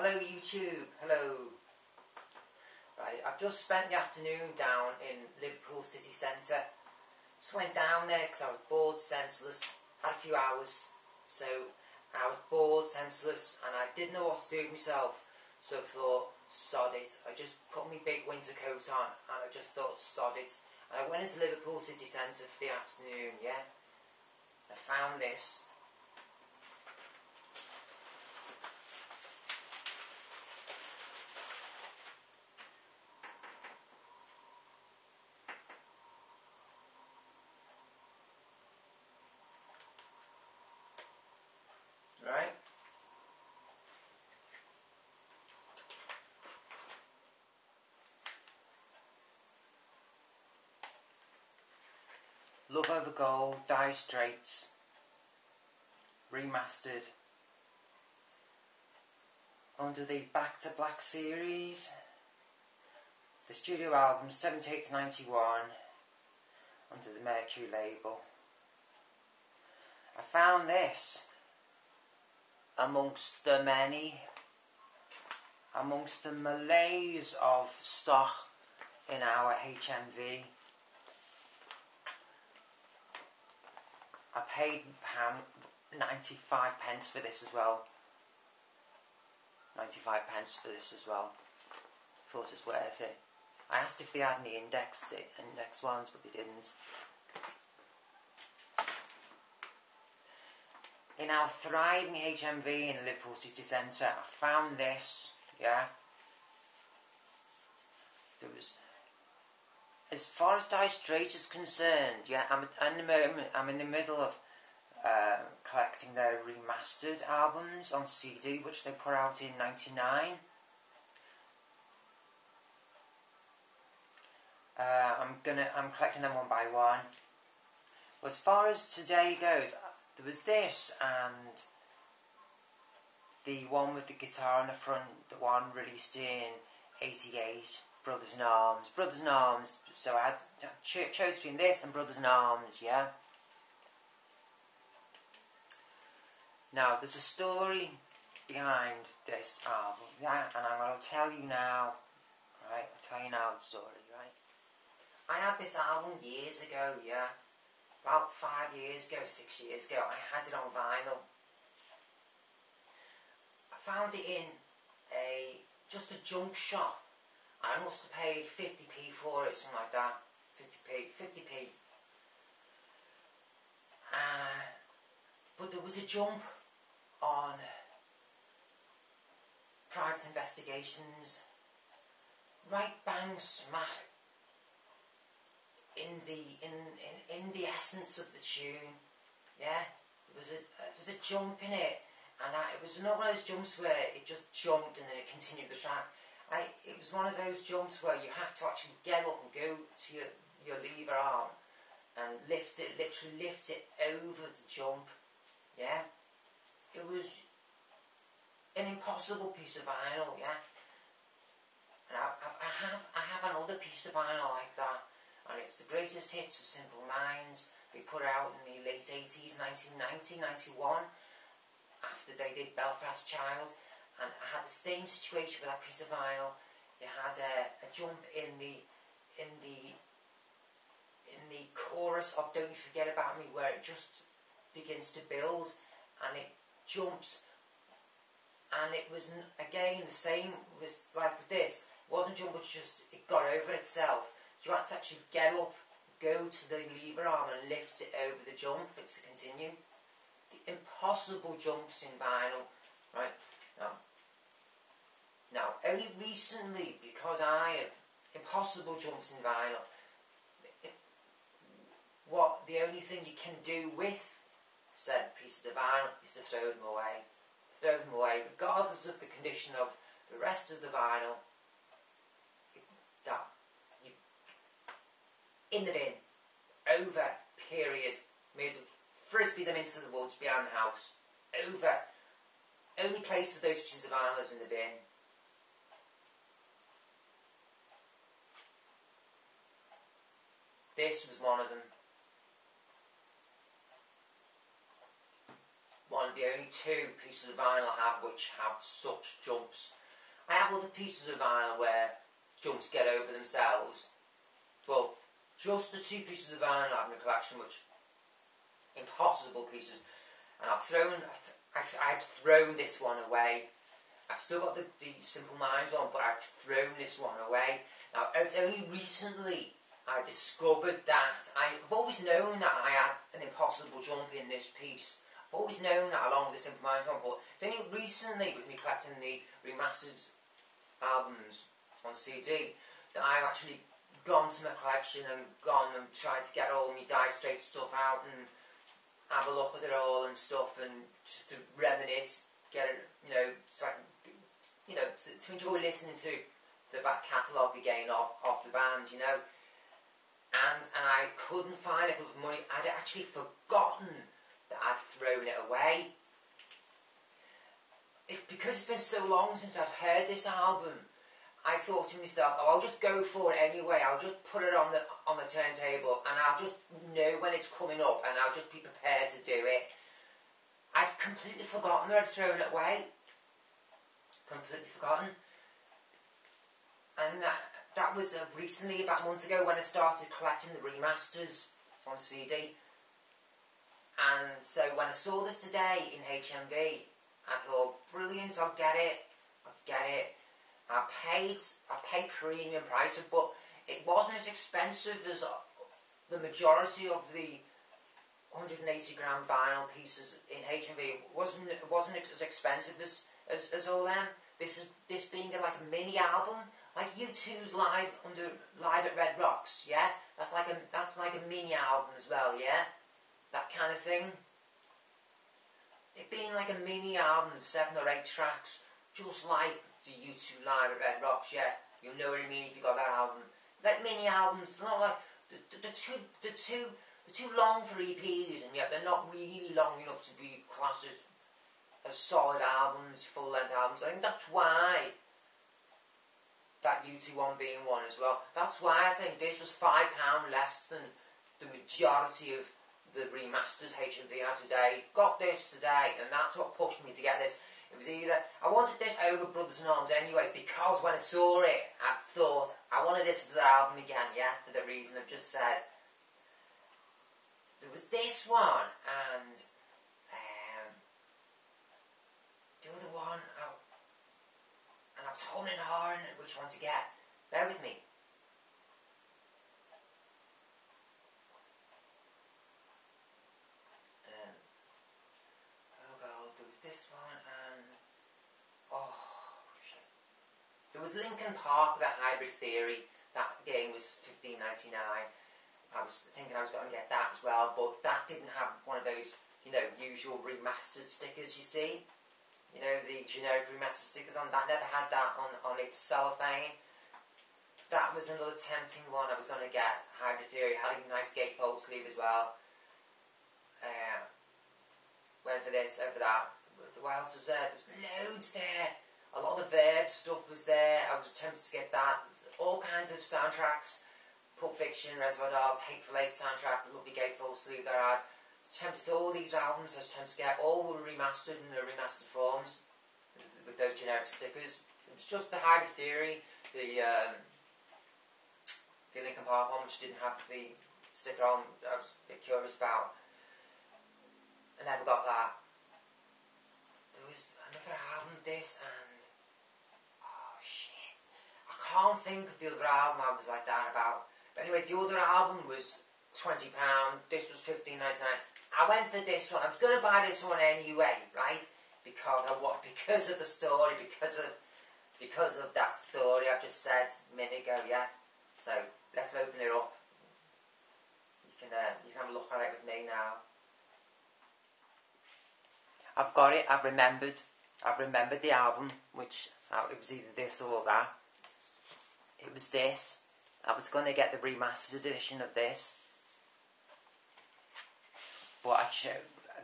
Hello YouTube, hello. Right, I've just spent the afternoon down in Liverpool city centre. Just went down there because I was bored, senseless, had a few hours, so I was bored, senseless, and I didn't know what to do with myself, so I thought, sod it. I just put my big winter coat on, and I just thought, sod it. And I went into Liverpool city centre for the afternoon, yeah. I found this. Right? Love Over Gold, Straits, remastered under the Back to Black series. The studio album 78 to 91 under the Mercury label. I found this amongst the malaise of stock in our HMV. I paid 95 pence for this as well. 95 pence for this as well. Thought it's worth it. I asked if they had any index ones, but they didn't. In our thriving HMV in Liverpool city centre, I found this, yeah. There was, as far as Dire Straits is concerned, yeah, I'm in the middle of collecting their remastered albums on CD, which they put out in '99. I'm collecting them one by one. Well, as far as today goes, there was this and the one with the guitar on the front, the one released in '88, Brothers in Arms. Brothers in Arms, so I chose between this and Brothers in Arms, yeah. Now, there's a story behind this album, yeah, and I'm going to tell you now, right, I'll tell you now the story, right. I had this album years ago, yeah. About 5 years ago, 6 years ago, I had it on vinyl. I found it in just a junk shop. I must have paid 50p for it, something like that. 50p. But there was a jump on Private Investigations, right bang smack in the essence of the tune, yeah. There was a jump in it, and it was not one of those jumps where it just jumped and then it continued the track. It was one of those jumps where you have to actually get up and go to your lever arm and literally lift it over the jump, yeah. It was an impossible piece of vinyl, yeah. And I have another piece of vinyl like that. And it's the greatest hits of Simple Minds. They put it out in the late 80s, 1990, 91, after they did Belfast Child. And I had the same situation with that piece of vinyl. It had a jump in the chorus of Don't You Forget About Me, where it just begins to build and it jumps. And it was, again, the same was like with this. It wasn't jump, but just it got over itself. You had to actually get up, go to the lever arm and lift it over the jump for it to continue. The impossible jumps in vinyl, right? Now, only recently, because I have impossible jumps in vinyl, the only thing you can do with said pieces of vinyl is to throw them away. Throw them away, regardless of the condition of the rest of the vinyl. In the bin, over, period. May as well frisbee them into the woods behind the house. Over. Only place for those pieces of vinyl is in the bin. This was one of them. One one of the only two pieces of vinyl I have which have such jumps. I have other pieces of vinyl where jumps get over themselves, but just the two pieces of vinyl I have in the collection, which impossible pieces, and I've thrown this one away. I've still got the Simple Minds one, but I've thrown this one away. Now, it's only recently I discovered that. I've always known that I had an impossible jump in this piece. I've always known that along with the Simple Minds one, but it's only recently, with me collecting the remastered albums on CD, that I've actually gone to my collection and gone and tried to get all my Dire Straits stuff out and have a look at it all and stuff, and just to reminisce, get it, so I can, to enjoy listening to the back catalogue again of the band, and I couldn't find it for money. I'd actually forgotten that I'd thrown it away. Because it's been so long since I'd heard this album, I thought to myself, oh, I'll just go for it anyway. I'll just put it on the turntable, and I'll just know when it's coming up, and I'll just be prepared to do it. I'd completely forgotten that I'd thrown it away. Completely forgotten. And that was recently, about a month ago, when I started collecting the remasters on CD. And so when I saw this today in HMV, I thought, brilliant, I'll get it. I paid premium price, but it wasn't as expensive as the majority of the 180 gram vinyl pieces in HMV. It wasn't as expensive as all them. This being like a mini album, like U2's live at Red Rocks, yeah. That's like a mini album as well, yeah. That kind of thing. It being like a mini album, 7 or 8 tracks, just like the U2 live at Red Rocks, yeah. You know what I mean if you got that album. Like mini albums, not like they're too long for EPs, and yet they're not really long enough to be classed as solid albums, full-length albums. I think that's why that U2 one being one as well. That's why I think this was £5 less than the majority of the remasters HMV had today. Got this today, and that's what pushed me to get this. It was either, I wanted this over Brothers in Arms anyway, because when I saw it, I thought, I wanted this as an album again, yeah, for the reason I've just said. There was this one, and the other one, and I was holding and hawing which one to get. Bear with me. There was this one, and there was Linkin Park, that Hybrid Theory. That game was $15.99. I was thinking I was going to get that as well, but that didn't have one of those, usual remastered stickers you see. The generic remastered stickers on that. Never had that on its cellophane. That was another tempting one I was going to get. Hybrid Theory had a nice gatefold sleeve as well. Went for this, over that. What else was there? There was loads there. A lot of the Verve stuff was there. I was tempted to get that. All kinds of soundtracks. Pulp Fiction, Reservoir Dogs, Hateful Eight soundtrack, the lovely gatefold sleeve that I had. I was tempted to all these albums I was tempted to get. All were remastered in their remastered forms with those generic stickers. It was just the Hybrid Theory, the Linkin Park one, which didn't have the sticker on. I was a bit curious about. I never got that. There was another album, this, and oh shit, I can't think of the other album I was like that about. But anyway, the other album was £20. This was $15.99. I went for this one. I was going to buy this one anyway, right? Because of the story, because of that story I've just said a minute ago, yeah. So let's open it up. You can have a look at it with me now. I've got it. I've remembered the album, which it was either this or that. It was this. I was going to get the remastered edition of this, but actually,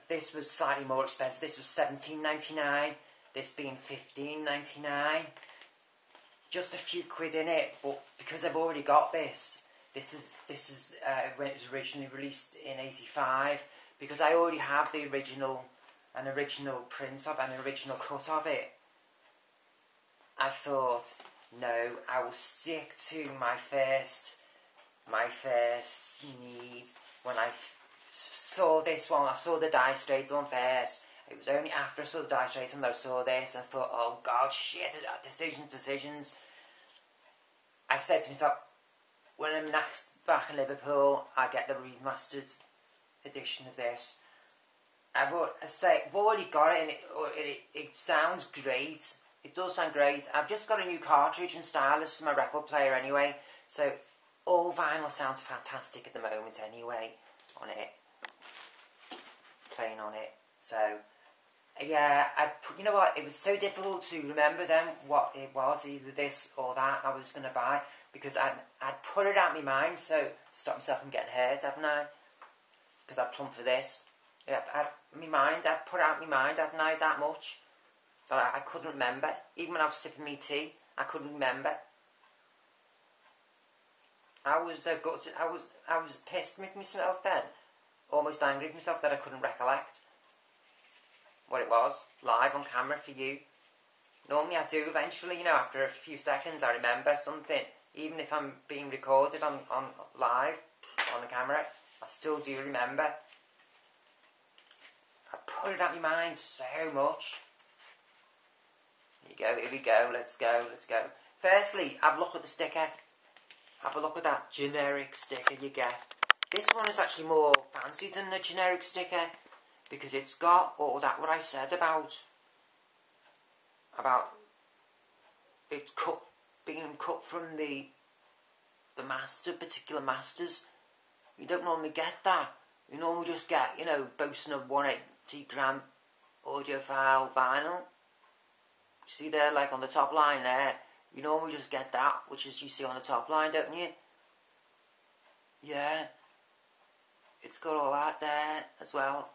this was slightly more expensive. This was $17.99. This being $15.99. Just a few quid in it, but because I've already got this is when it was originally released in '85. Because I already have the original an original print of, an original cut of it, I thought, no, I will stick to my first need. When I saw this one, I saw the Dire Straits one first. It was only after I saw the Dire Straits one that I saw this, and I thought, oh god, shit, decisions. I said to myself, when I'm next back in Liverpool, I get the remastered edition of this. I've already got it, and it sounds great. It does sound great. I've just got a new cartridge and stylus for my record player anyway, so all vinyl sounds fantastic at the moment anyway on it, playing on it. So yeah, you know what, it was so difficult to remember then what it was, either this or that I was going to buy, because I'd put it out of my mind, so stop myself from getting hurt, haven't I? Because I plumped for this. Yeah, I'd put it out of my mind, hadn't I, that much? That I couldn't remember. Even when I was sipping me tea, I couldn't remember. I was gutted. I was pissed with myself then, almost angry with myself that I couldn't recollect what it was live on camera for you. Normally I do eventually, you know, after a few seconds I remember something, even if I'm being recorded on live on the camera, I still do remember. I put it out of my mind so much. Here we go, let's go. Firstly, have a look at the sticker. Have a look at that generic sticker you get. This one is actually more fancy than the generic sticker, because it's got all that what I said about it being cut from the particular masters. You don't normally get that. You normally just get, you know, boasting of 180 gram audiophile vinyl. You see there, like on the top line there, you normally just get that, which is you see on the top line, don't you? Yeah. It's got all that there as well.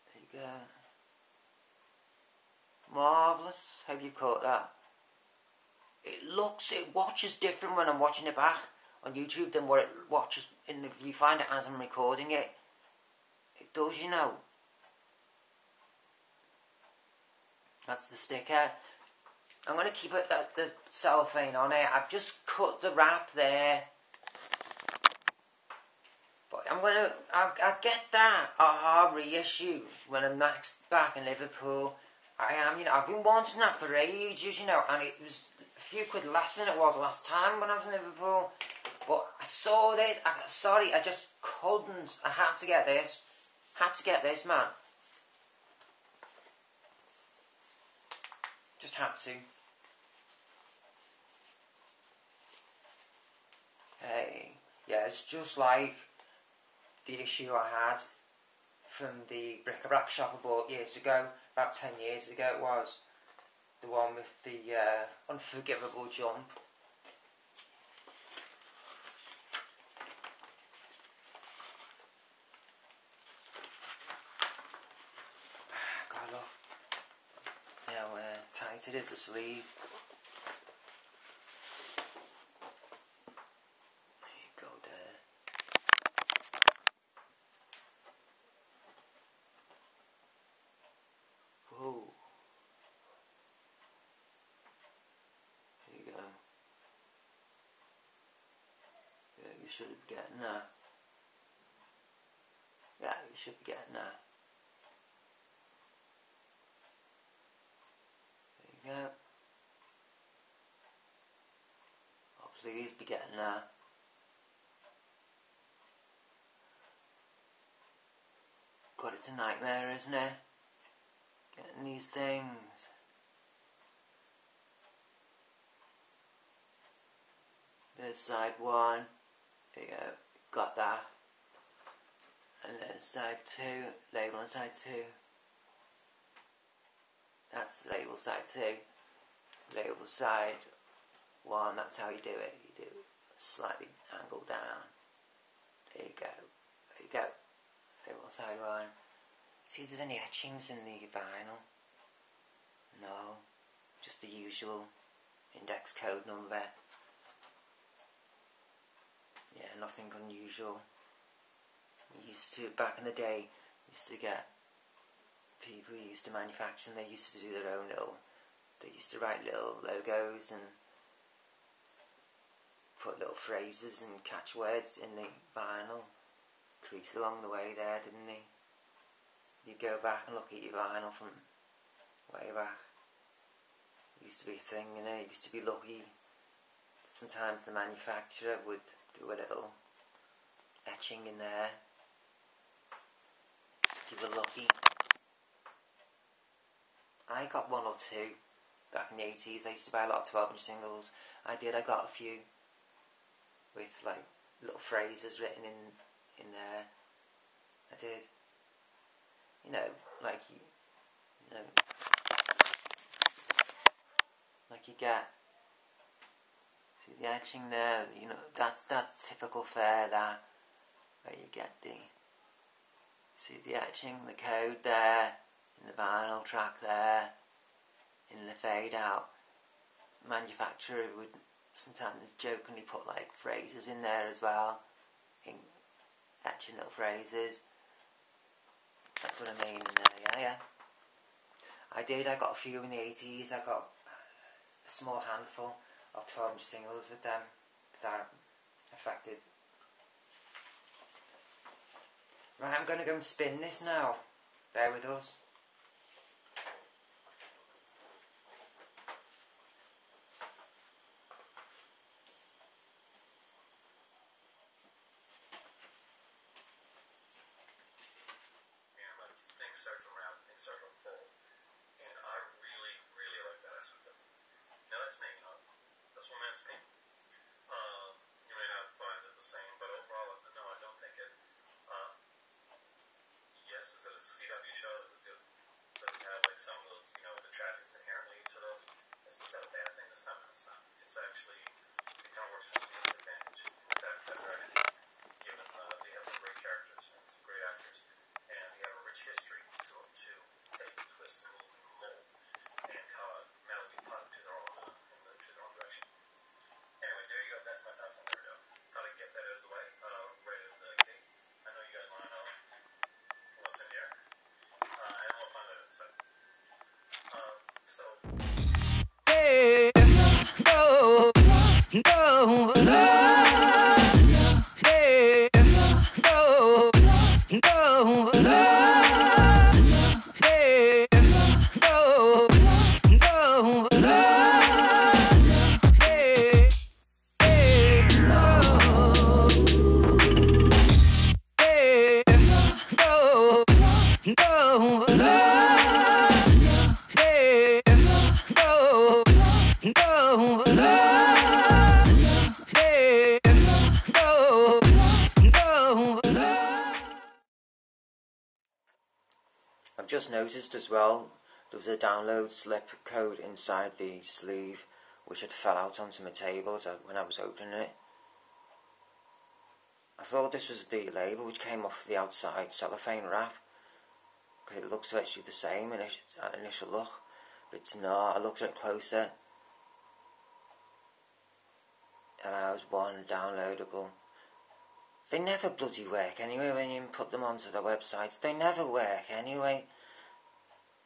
There you go. Marvellous. Hope you caught that. It watches different when I'm watching it back on YouTube than what it watches in the viewfinder as I'm recording it. It does, you know. That's the sticker. I'm going to keep the cellophane on it. I've just cut the wrap there. But I'll get that aha reissue when I'm next back in Liverpool. I've been wanting that for ages, you know, and it was a few quid less than it was last time when I was in Liverpool. But I saw this, I just couldn't. I had to get this. Man. Just had to. Hey, yeah, it's just like the issue I had from the bric-a-brac shop I bought years ago, about 10 years ago it was. The one with the unforgivable jump. God, look. See how tight it is, the sleeve. There you go there. Whoa. There you go. Yeah, you should be getting that. Yeah, you should be getting that. There you go. Oh, please be getting that. God, it's a nightmare, isn't it? Getting these things. There's side one. There you go. Got that. And then side two. Label on side two. That's the label side two. Label side one. That's how you do it. You do slightly angle down. There you go. There you go. Label side one. See if there's any etchings in the vinyl. No. Just the usual index code number. yeah, nothing unusual. Back in the day, used to get people who used to manufacture, and they used to do their own they used to write little logos and put little phrases and catchwords in the vinyl crease along the way there, didn't they? You go back and look at your vinyl from way back. It used to be a thing, you know. You used to be lucky. Sometimes the manufacturer would do a little etching in there. You were lucky. I got one or two back in the 80s. I used to buy a lot of 12-inch singles. I got a few with like little phrases written in there. I did. You know, like you get, see the etching there, you know, that's typical fare, that, where you get see the etching, the code there, in the vinyl track there, in the fade out. Manufacturer would sometimes jokingly put like phrases in there as well, etching little phrases. That's what I mean in there, yeah. I got a few in the 80s. I got a small handful of 12-inch singles with them that affected. Right, I'm going to go and spin this now. Bear with us. Things start to unravel, things start to unfold. And I really, really like that aspect of it. Now that's me, that's one man's opinion. You may not find it the same, but overall, no, I don't think it, yes, is it a CW show? Is it good? Does it have like some of those, you know, the traffic's inherently to those? Is that a bad thing this time? No, it's not. It's actually, it kind of works to its advantage. That they're actually given, they have some great characters and some great actors. And they have a rich history to them too. Take, twist, and move, and mold, and how melody pop to their own direction. Anyway, there you go. That's my thoughts on Weirdo. Thought I'd get that out of the way, right out of the gate. I know you guys want to know what's in here, and we'll find out in a second. So. Hey, no, no, hey, no. No, no, hey, no, no, hey, hey, no, hey, no, no, hey, no, I've just noticed as well, there was a download slip code inside the sleeve which had fell out onto my table when I was opening it. I thought this was the label which came off the outside cellophane wrap, because it looks virtually the same at initial look, but it's not. I looked at it closer and I was one downloadable. They never bloody work anyway when you put them onto the websites. They never work anyway.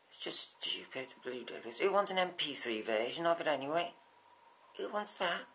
It's just stupid, bloody ridiculous. Who wants an MP3 version of it anyway? Who wants that?